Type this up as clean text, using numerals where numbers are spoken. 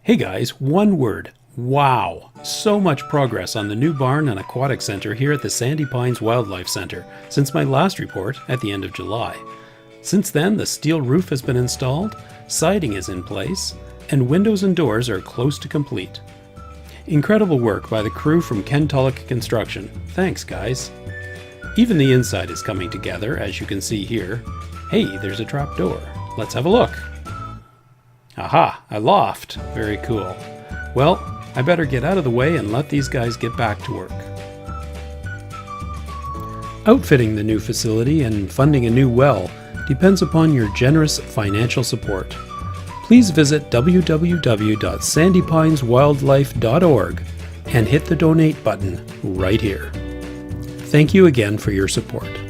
Hey guys, one word. Wow! So much progress on the new barn and aquatic center here at the Sandy Pines Wildlife Center since my last report at the end of July. Since then, the steel roof has been installed, siding is in place, and windows and doors are close to complete. Incredible work by the crew from Ken Tulloch Construction. Thanks, guys. Even the inside is coming together, as you can see here. Hey, there's a trap door. Let's have a look. Aha, a loft. Very cool. Well, I better get out of the way and let these guys get back to work. Outfitting the new facility and funding a new well depends upon your generous financial support. Please visit www.sandypineswildlife.org and hit the donate button right here. Thank you again for your support.